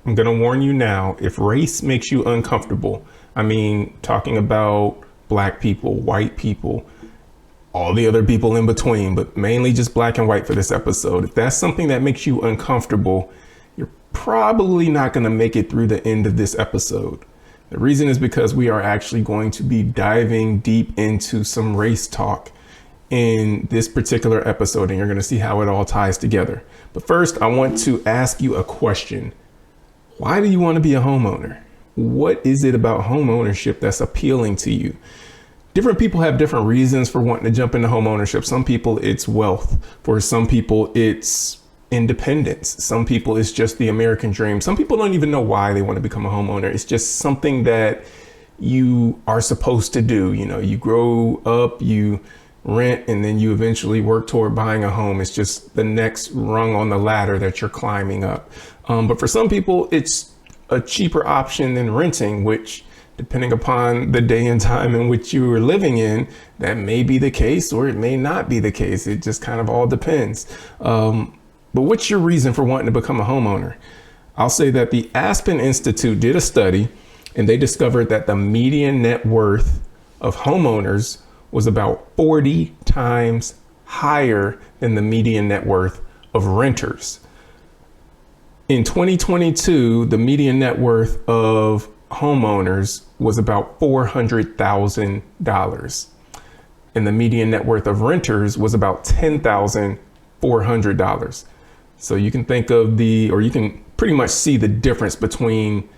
I'm going to warn you now, if race makes you uncomfortable, I mean, talking about black people, white people, all the other people in between, but mainly just black and white for this episode. If that's something that makes you uncomfortable, you're probably not going to make it through the end of this episode. The reason is because we are actually going to be diving deep into some race talk in this particular episode, and you're going to see how it all ties together. But first, I want to ask you a question. Why do you want to be a homeowner? What is it about home ownership that's appealing to you? Different people have different reasons for wanting to jump into home ownership. Some people, it's wealth. For some people, it's independence. Some people, it's just the American dream. Some people don't even know why they want to become a homeowner. It's just something that you are supposed to do. You know, you grow up, you rent, and then you eventually work toward buying a home. It's just the next rung on the ladder that you're climbing up. But for some people, it's a cheaper option than renting, which, depending upon the day and time in which you are living in, that may be the case or it may not be the case. It just kind of all depends. But what's your reason for wanting to become a homeowner? I'll say that the Aspen Institute did a study, and they discovered that the median net worth of homeowners was about 40 times higher than the median net worth of renters. In 2022, the median net worth of homeowners was about $400,000, and the median net worth of renters was about $10,400. So you can think of you can pretty much see the difference between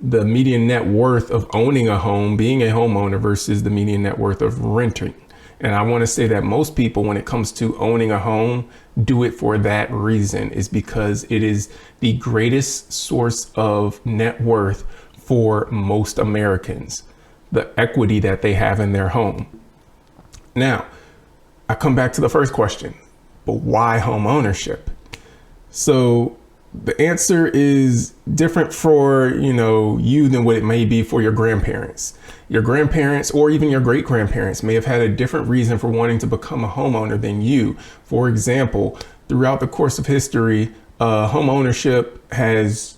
the median net worth of owning a home, being a homeowner, versus the median net worth of renting. And I want to say that most people, when it comes to owning a home, do it for that reason, is because it is the greatest source of net worth for most Americans, the equity that they have in their home. Now, I come back to the first question, but why home ownership? So the answer is different for, you than what it may be for your grandparents. Your grandparents or even your great grandparents may have had a different reason for wanting to become a homeowner than you. For example, throughout the course of history, home ownership has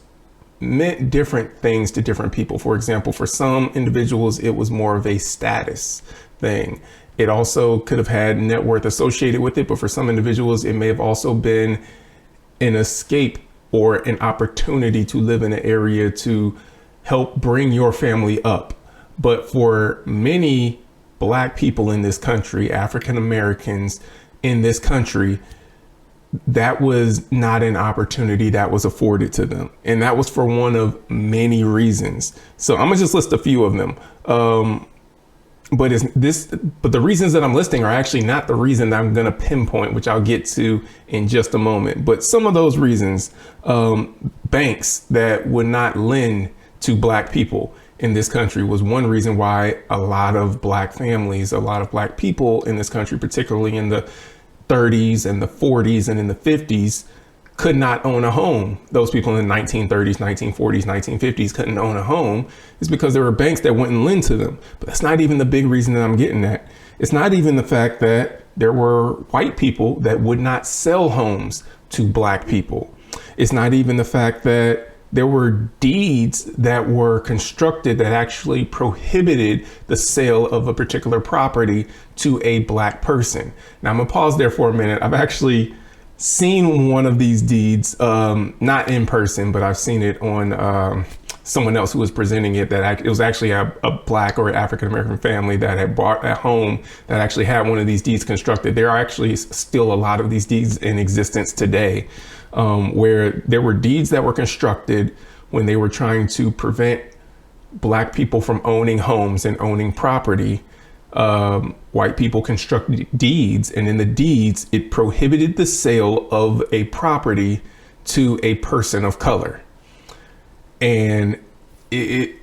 meant different things to different people. For example, for some individuals, it was more of a status thing. It also could have had net worth associated with it, but for some individuals, it may have also been an escape or an opportunity to live in an area to help bring your family up. But for many Black people in this country, African Americans in this country, that was not an opportunity that was afforded to them. And that was for one of many reasons. So I'm gonna just list a few of them. But the reasons that I'm listing are actually not the reason that I'm gonna pinpoint, which I'll get to in just a moment. But some of those reasons, banks that would not lend to Black people in this country was one reason why a lot of Black families, a lot of Black people in this country, particularly in the 30s and the 40s and in the 50s, could not own a home. Those people in the 1930s, 1940s, 1950s couldn't own a home. Is because there were banks that wouldn't lend to them. But that's not even the big reason that I'm getting at. It's not even the fact that there were white people that would not sell homes to Black people. It's not even the fact that there were deeds that were constructed that actually prohibited the sale of a particular property to a Black person. Now I'm gonna pause there for a minute. I've actually seen one of these deeds, not in person, but I've seen it on someone else who was presenting it. It was actually a Black or African American family that had bought a home that actually had one of these deeds constructed. There are actually still a lot of these deeds in existence today, where there were deeds that were constructed when they were trying to prevent Black people from owning homes and owning property. White people constructed deeds, and in the deeds, it prohibited the sale of a property to a person of color. And it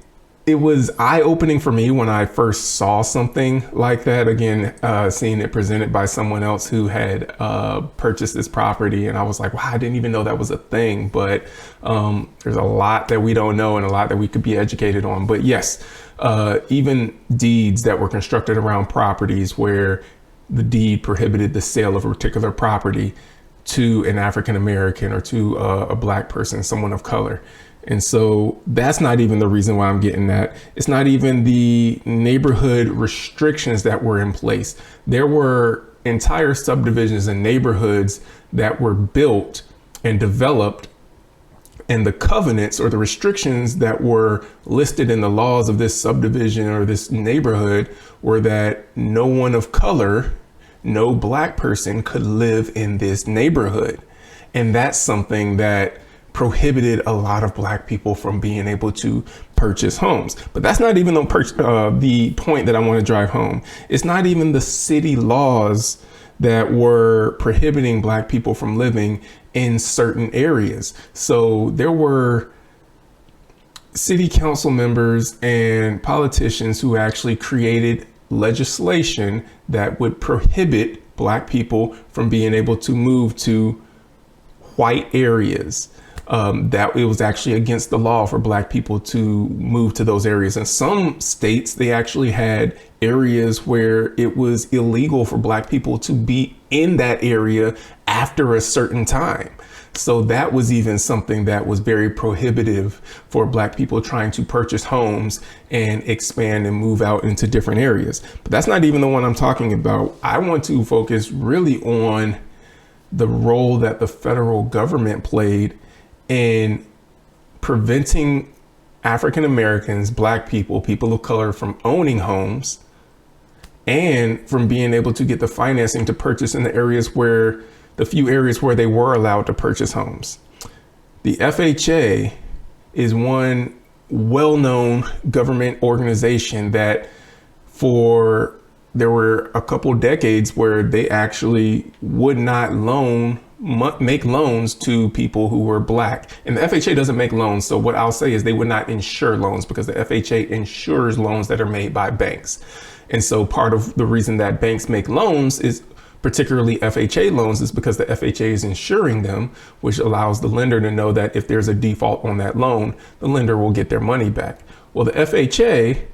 was eye-opening for me when I first saw something like that. Again, seeing it presented by someone else who had purchased this property, and I was like, wow, I didn't even know that was a thing. But there's a lot that we don't know and a lot that we could be educated on. But yes, even deeds that were constructed around properties where the deed prohibited the sale of a particular property to an African American or to a Black person, someone of color. And so that's not even the reason why I'm getting that. It's not even the neighborhood restrictions that were in place. There were entire subdivisions and neighborhoods that were built and developed, and the covenants or the restrictions that were listed in the laws of this subdivision or this neighborhood were that no one of color, no black person could live in this neighborhood. And that's something that prohibited a lot of black people from being able to purchase homes. But that's not even the point that I want to drive home. It's not even the city laws that were prohibiting black people from living in certain areas. So there were city council members and politicians who actually created legislation that would prohibit black people from being able to move to white areas. That it was actually against the law for black people to move to those areas. In some states, they actually had areas where it was illegal for black people to be in that area after a certain time. So that was even something that was very prohibitive for black people trying to purchase homes and expand and move out into different areas. But that's not even the one I'm talking about. I want to focus really on the role that the federal government played in preventing African Americans, black people, people of color from owning homes and from being able to get the financing to purchase in the few areas where they were allowed to purchase homes. The FHA is one well-known government organization that there were a couple decades where they actually would not make loans to people who were black. And the FHA doesn't make loans. So what I'll say is they would not insure loans, because the FHA insures loans that are made by banks. And so part of the reason that banks make loans, is particularly FHA loans, is because the FHA is insuring them, which allows the lender to know that if there's a default on that loan, the lender will get their money back. Well, the FHA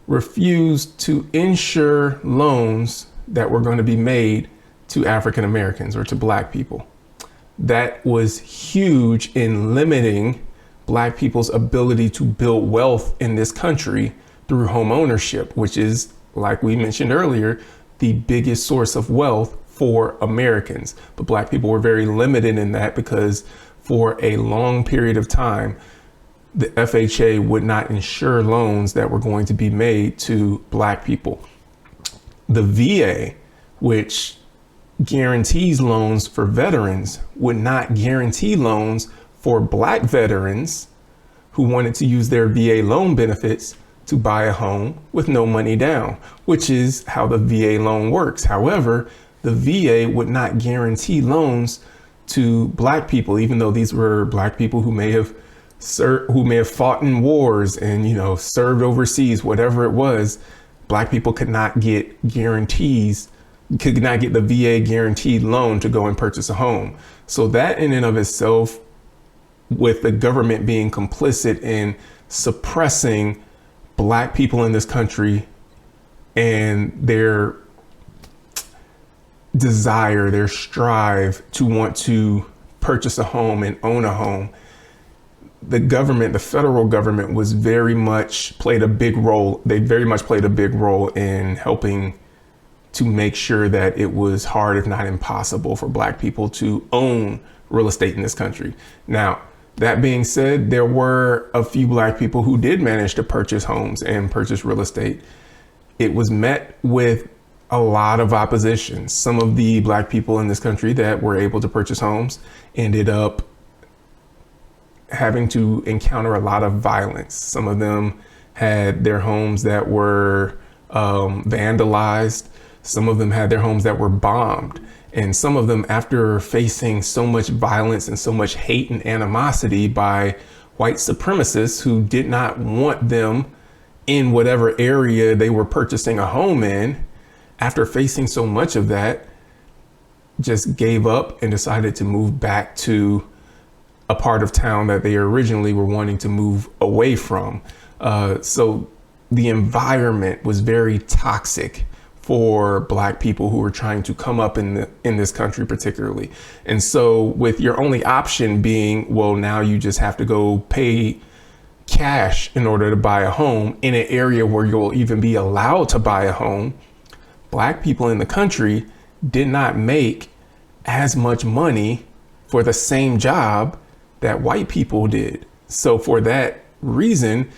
refused to insure loans that were going to be made to African Americans or to black people. That was huge in limiting black people's ability to build wealth in this country through home ownership, which is, like we mentioned earlier, the biggest source of wealth for Americans. But black people were very limited in that, because for a long period of time, the FHA would not insure loans that were going to be made to black people. The VA, which guarantees loans for veterans, would not guarantee loans for black veterans who wanted to use their VA loan benefits to buy a home with no money down, which is how the VA loan works. However, the VA would not guarantee loans to black people, even though these were black people who may have fought in wars and, served overseas, whatever it was. Black people could not get the VA guaranteed loan to go and purchase a home. So that in and of itself, with the government being complicit in suppressing black people in this country and their desire, their strive to want to purchase a home and own a home, the federal government played a big role. They very much played a big role in helping to make sure that it was hard, if not impossible, for black people to own real estate in this country. Now, that being said, there were a few black people who did manage to purchase homes and purchase real estate. It was met with a lot of opposition. Some of the black people in this country that were able to purchase homes ended up having to encounter a lot of violence. Some of them had their homes that were vandalized. Some of them had their homes that were bombed. And some of them, after facing so much violence and so much hate and animosity by white supremacists who did not want them in whatever area they were purchasing a home in, after facing so much of that, just gave up and decided to move back to a part of town that they originally were wanting to move away from. So the environment was very toxic for Black people who are trying to come up in this country particularly. And so with your only option being, well, now you just have to go pay cash in order to buy a home in an area where you'll even be allowed to buy a home, Black people in the country did not make as much money for the same job that white people did. So for that reason,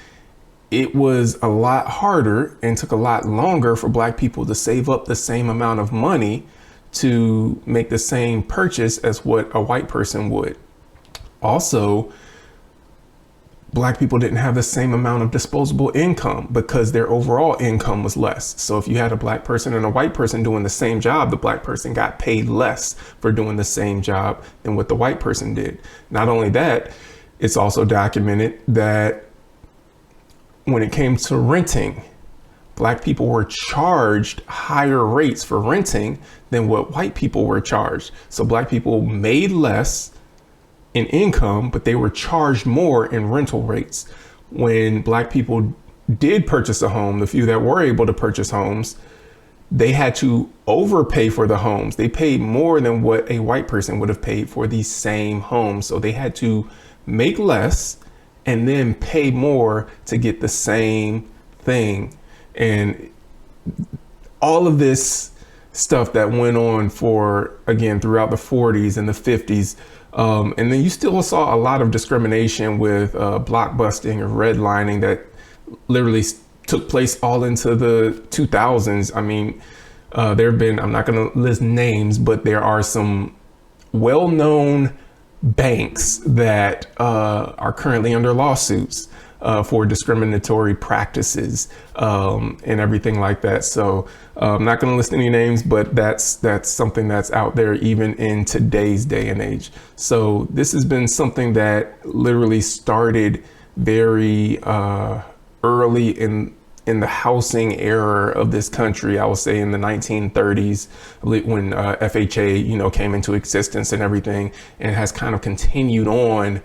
it was a lot harder and took a lot longer for Black people to save up the same amount of money to make the same purchase as what a white person would. Also, Black people didn't have the same amount of disposable income because their overall income was less. So if you had a Black person and a white person doing the same job, the Black person got paid less for doing the same job than what the white person did. Not only that, it's also documented that when it came to renting, Black people were charged higher rates for renting than what white people were charged. So Black people made less in income, but they were charged more in rental rates. When Black people did purchase a home, the few that were able to purchase homes, they had to overpay for the homes. They paid more than what a white person would have paid for the same home. So they had to make less and then pay more to get the same thing. And all of this stuff that went on for, again, throughout the 40s and the 50s. And then you still saw a lot of discrimination with blockbusting or redlining that literally took place all into the 2000s. I mean, there have been, I'm not going to list names, but there are some well-known banks that are currently under lawsuits for discriminatory practices and everything like that. So I'm not going to list any names, but that's something that's out there even in today's day and age. So this has been something that literally started very early in the housing era of this country. I would say in the 1930s, when FHA, came into existence and everything, and has kind of continued on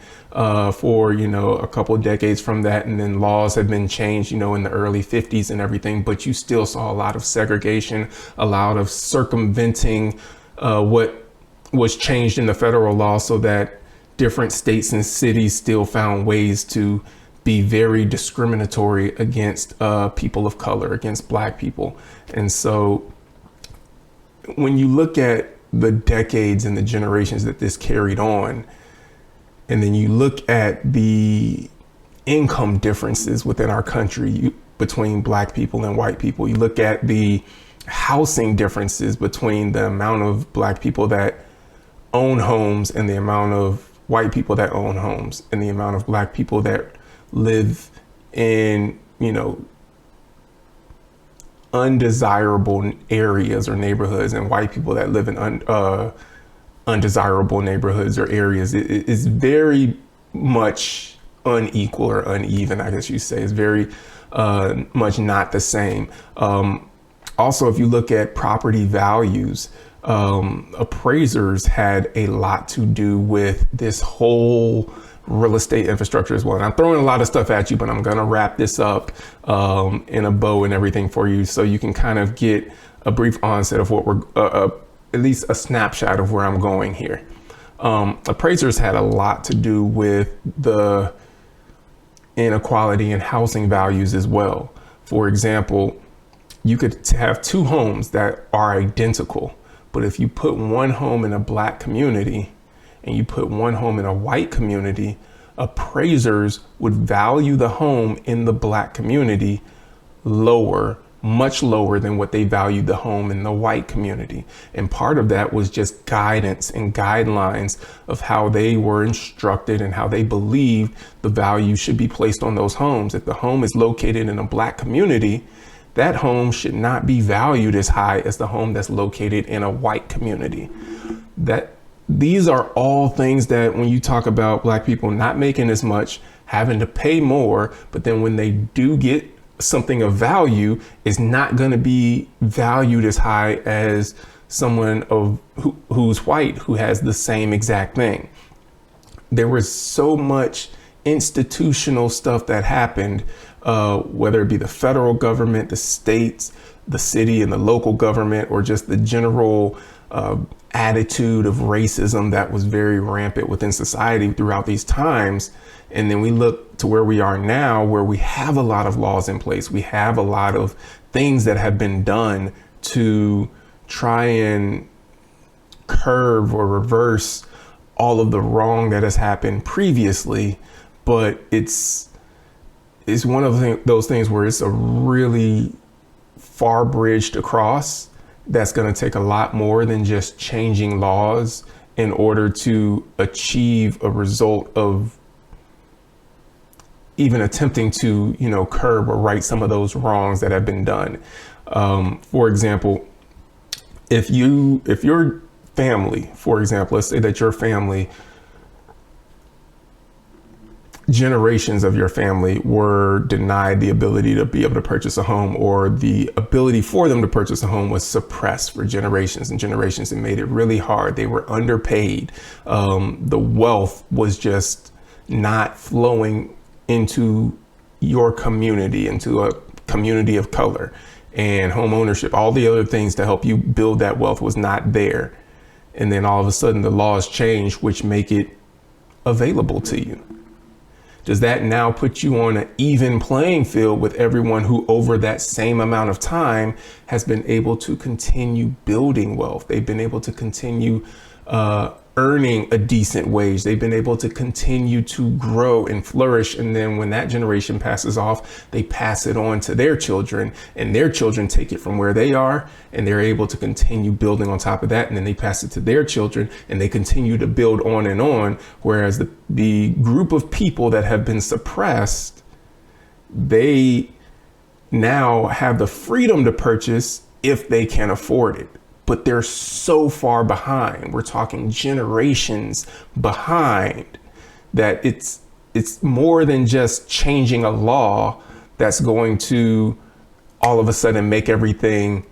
for, a couple of decades from that. And then laws have been changed, in the early 50s and everything, but you still saw a lot of segregation, a lot of circumventing what was changed in the federal law, so that different states and cities still found ways to be very discriminatory against people of color, against Black people. And so when you look at the decades and the generations that this carried on, and then you look at the income differences within our country between Black people and white people, you look at the housing differences between the amount of Black people that own homes and the amount of white people that own homes, and the amount of Black people that live in, undesirable areas or neighborhoods, and white people that live in undesirable neighborhoods or areas. It is very much unequal or uneven, I guess you say. It's very much not the same. Also, if you look at property values, appraisers had a lot to do with this whole real estate infrastructure as well. And I'm throwing a lot of stuff at you, but I'm going to wrap this up in a bow and everything for you, so you can kind of get a brief onset of what we're, at least a snapshot of where I'm going here. Appraisers had a lot to do with the inequality in housing values as well. For example, you could have two homes that are identical, but if you put one home in a Black community and you put one home in a white community, appraisers would value the home in the Black community lower, much lower than what they valued the home in the white community. And part of that was just guidance and guidelines of how they were instructed and how they believed the value should be placed on those homes. If the home is located in a Black community, that home should not be valued as high as the home that's located in a white community. These are all things that when you talk about Black people not making as much, having to pay more, but then when they do get something of value, is not going to be valued as high as someone who's white who has the same exact thing. There was so much institutional stuff that happened, whether it be the federal government, the states, the city and the local government, or just the general attitude of racism that was very rampant within society throughout these times. And then we look to where we are now, where we have a lot of laws in place. We have a lot of things that have been done to try and curb or reverse all of the wrong that has happened previously. But it's one of those things where it's a really far bridge to cross that's going to take a lot more than just changing laws in order to achieve a result of even attempting to, curb or right some of those wrongs that have been done. For example, if your family, for example, let's say that your family, generations of your family were denied the ability to be able to purchase a home, or the ability for them to purchase a home was suppressed for generations and generations and made it really hard. They were underpaid. The wealth was just not flowing into your community, into a community of color, and home ownership, all the other things to help you build that wealth was not there. And then all of a sudden the laws change, which make it available to you. Does that now put you on an even playing field with everyone who over that same amount of time has been able to continue building wealth? They've been able to continue earning a decent wage. They've been able to continue to grow and flourish. And then when that generation passes off, they pass it on to their children, and their children take it from where they are, and they're able to continue building on top of that. And then they pass it to their children, and they continue to build on and on. Whereas the group of people that have been suppressed, they now have the freedom to purchase if they can afford it. But they're so far behind. We're talking generations behind, that it's more than just changing a law that's going to all of a sudden make everything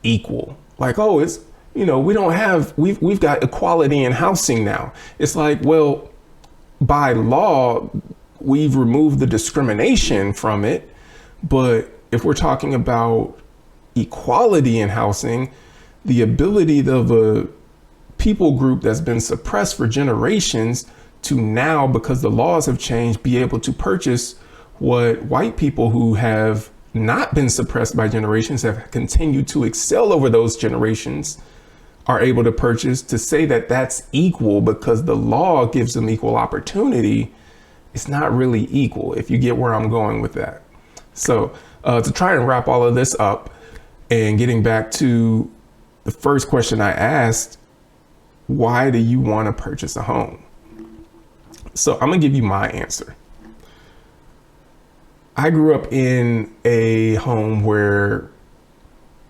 equal. Like, oh, it's, we've got equality in housing now. It's like, well, by law, we've removed the discrimination from it. But if we're talking about equality in housing, the ability of a people group that's been suppressed for generations to now, because the laws have changed, be able to purchase what white people who have not been suppressed by generations, have continued to excel over those generations, are able to purchase, to say that that's equal because the law gives them equal opportunity, it's not really equal, if you get where I'm going with that. So to try and wrap all of this up, and getting back to the first question I asked, why do you want to purchase a home? So I'm gonna give you my answer. I grew up in a home where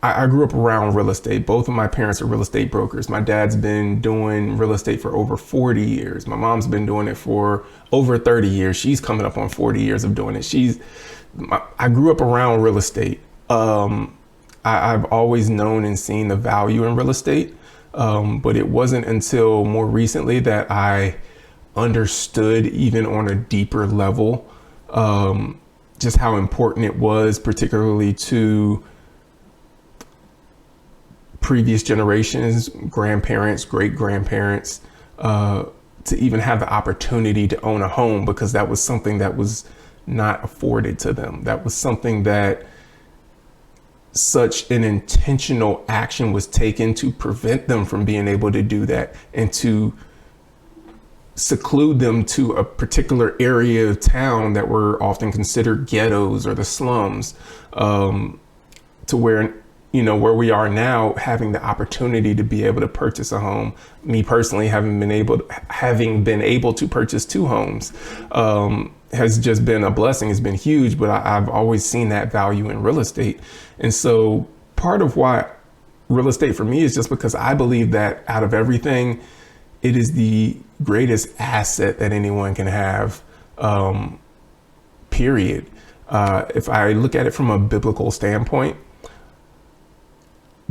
I grew up around real estate. Both of my parents are real estate brokers. My dad's been doing real estate for over 40 years. My mom's been doing it for over 30 years. She's coming up on 40 years of doing it. I grew up around real estate. I've always known and seen the value in real estate, but it wasn't until more recently that I understood, even on a deeper level, just how important it was, particularly to previous generations, grandparents, great-grandparents, to even have the opportunity to own a home, because that was something that was not afforded to them. That was something that such an intentional action was taken to prevent them from being able to do that, and to seclude them to a particular area of town that were often considered ghettos or the slums, to where we are now, having the opportunity to be able to purchase a home. Me personally, having been able to purchase 2 homes, has just been a blessing. It's been huge, but I've always seen that value in real estate. And so part of why real estate for me is just because I believe that out of everything, it is the greatest asset that anyone can have, period. If I look at it from a biblical standpoint,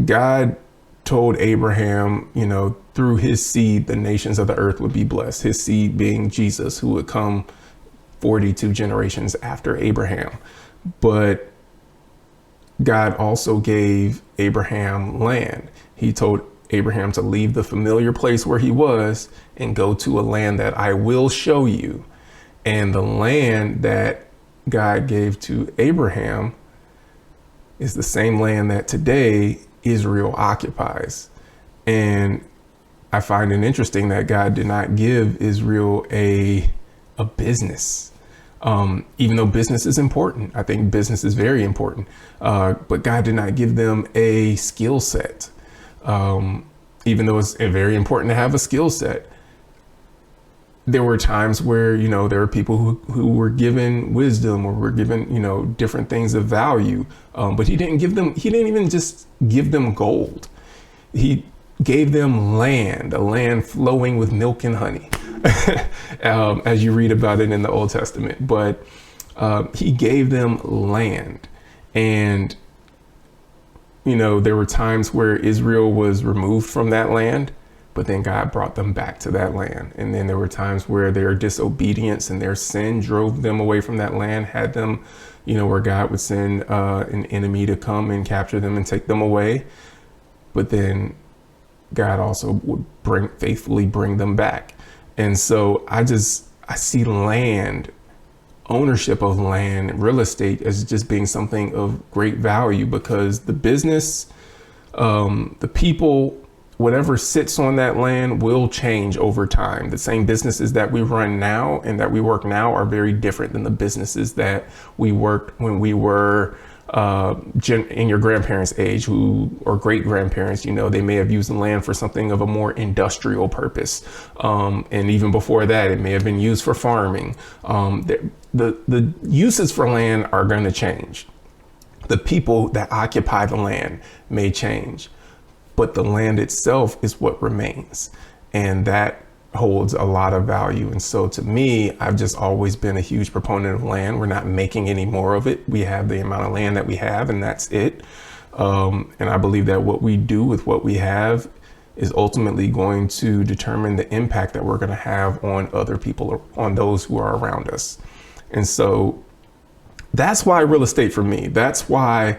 God told Abraham, through his seed, the nations of the earth would be blessed. His seed being Jesus, who would come 42 generations after Abraham. But God also gave Abraham land. He told Abraham to leave the familiar place where he was and go to a land that I will show you. And the land that God gave to Abraham is the same land that today Israel occupies. And I find it interesting that God did not give Israel a business. Even though business is important, I think business is very important. But God did not give them a skill set. Even though it's very important to have a skill set. There were times where, there were people who were given wisdom or were given, different things of value. But he didn't even just give them gold. He gave them land, a land flowing with milk and honey, as you read about it in the Old Testament. But he gave them land. And, there were times where Israel was removed from that land, but then God brought them back to that land. And then there were times where their disobedience and their sin drove them away from that land, had them, where God would send an enemy to come and capture them and take them away. But then God also would faithfully bring them back. And so I see land, ownership of land, real estate as just being something of great value, because the business, the people, whatever sits on that land will change over time. The same businesses that we run now and that we work now are very different than the businesses that we worked when we were in your grandparents' age, or great grandparents. They may have used the land for something of a more industrial purpose. And even before that, it may have been used for farming. The uses for land are going to change. The people that occupy the land may change. But the land itself is what remains. And that holds a lot of value. And so to me, I've just always been a huge proponent of land. We're not making any more of it. We have the amount of land that we have, and that's it. And I believe that what we do with what we have is ultimately going to determine the impact that we're going to have on other people, on those who are around us. And so that's why real estate for me, that's why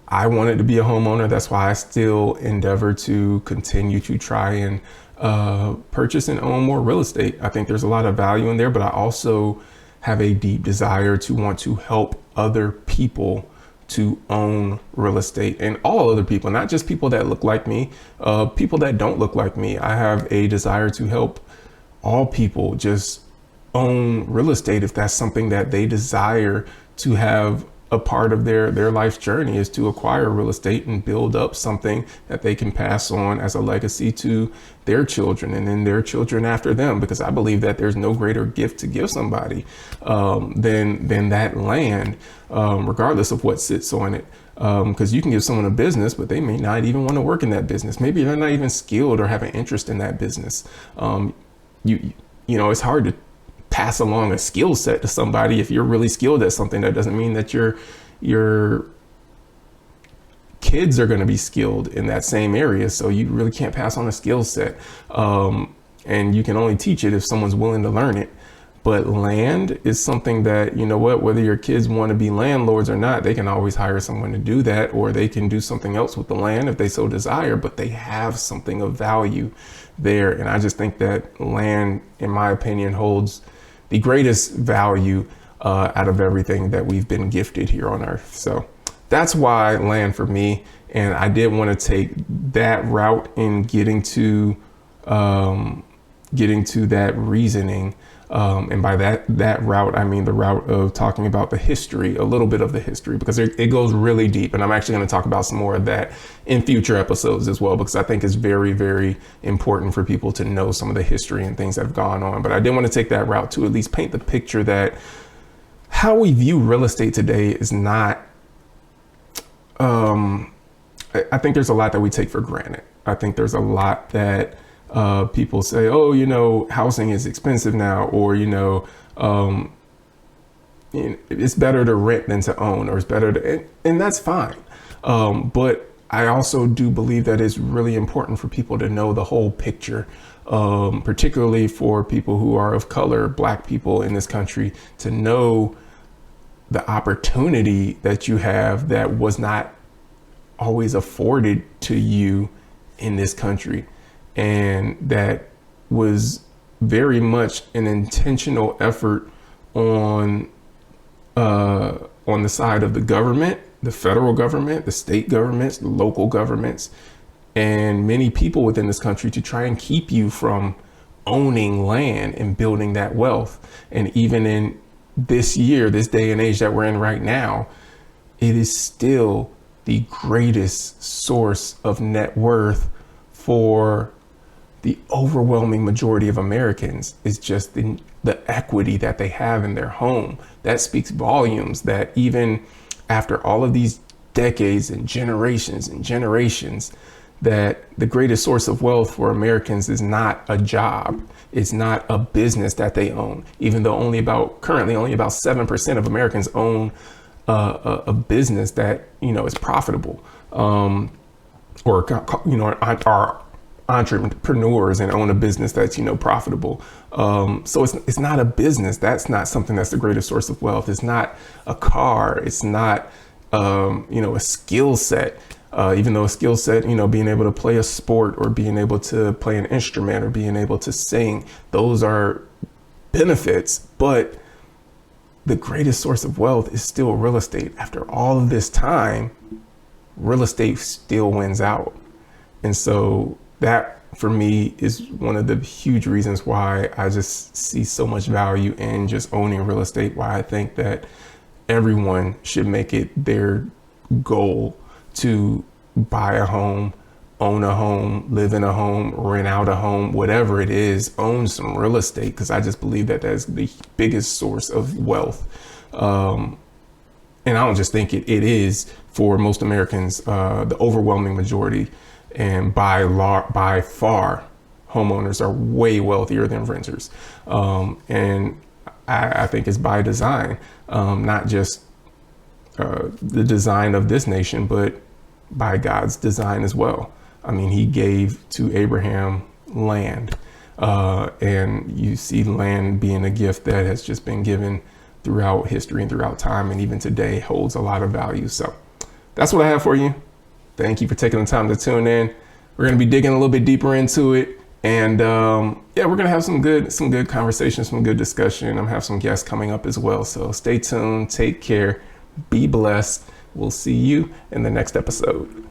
I wanted to be a homeowner. That's why I still endeavor to continue to try and purchase and own more real estate. I think there's a lot of value in there, but I also have a deep desire to want to help other people to own real estate, and all other people, not just people that look like me, people that don't look like me. I have a desire to help all people just own real estate if that's something that they desire to have. A part of their life's journey is to acquire real estate and build up something that they can pass on as a legacy to their children and then their children after them, because I believe that there's no greater gift to give somebody than that land, regardless of what sits on it. Because you can give someone a business, but they may not even want to work in that business. Maybe they're not even skilled or have an interest in that business. It's hard to pass along a skill set to somebody. If you're really skilled at something, that doesn't mean that your kids are going to be skilled in that same area. So you really can't pass on a skill set. And you can only teach it if someone's willing to learn it. But land is something that, whether your kids want to be landlords or not, they can always hire someone to do that, or they can do something else with the land if they so desire, but they have something of value there. And I just think that land, in my opinion, holds the greatest value out of everything that we've been gifted here on earth. So that's why land for me. And I did want to take that route in getting to that reasoning. And by that route, I mean the route of talking about the history, a little bit of the history, because it goes really deep. And I'm actually going to talk about some more of that in future episodes as well, because I think it's very, very important for people to know some of the history and things that have gone on. But I did want to take that route to at least paint the picture that how we view real estate today is not, I think there's a lot that we take for granted. I think there's a lot that people say, oh, housing is expensive now, or, it's better to rent than to own, or it's better to, and that's fine. But I also do believe that it's really important for people to know the whole picture, particularly for people who are of color, Black people in this country, to know the opportunity that you have that was not always afforded to you in this country, and that was very much an intentional effort on the side of the government, the federal government, the state governments, the local governments, and many people within this country to try and keep you from owning land and building that wealth. And even in this year, this day and age that we're in right now, it is still the greatest source of net worth for the overwhelming majority of Americans. Is just the equity that they have in their home. That speaks volumes, that even after all of these decades and generations, that the greatest source of wealth for Americans is not a job. It's not a business that they own, even though currently only about 7% of Americans own a business that, is profitable, or, are entrepreneurs and own a business that's, profitable. So it's not a business. That's not something that's the greatest source of wealth. It's not a car. It's not, a skill set. Even though a skill set, being able to play a sport or being able to play an instrument or being able to sing, those are benefits. But the greatest source of wealth is still real estate. After all of this time, real estate still wins out. And so that, for me, is one of the huge reasons why I just see so much value in just owning real estate, why I think that everyone should make it their goal to buy a home, own a home, live in a home, rent out a home, whatever it is, own some real estate, because I just believe that that's the biggest source of wealth. And I don't just think it is for most Americans, the overwhelming majority. And by far, homeowners are way wealthier than renters. And I think it's by design, not just the design of this nation, but by God's design as well. I mean, he gave to Abraham land, and you see land being a gift that has just been given throughout history and throughout time, and even today holds a lot of value. So that's what I have for you. Thank you for taking the time to tune in. We're going to be digging a little bit deeper into it. And we're going to have some good conversations, some good discussion. I'm going to have some guests coming up as well. So stay tuned, take care, be blessed. We'll see you in the next episode.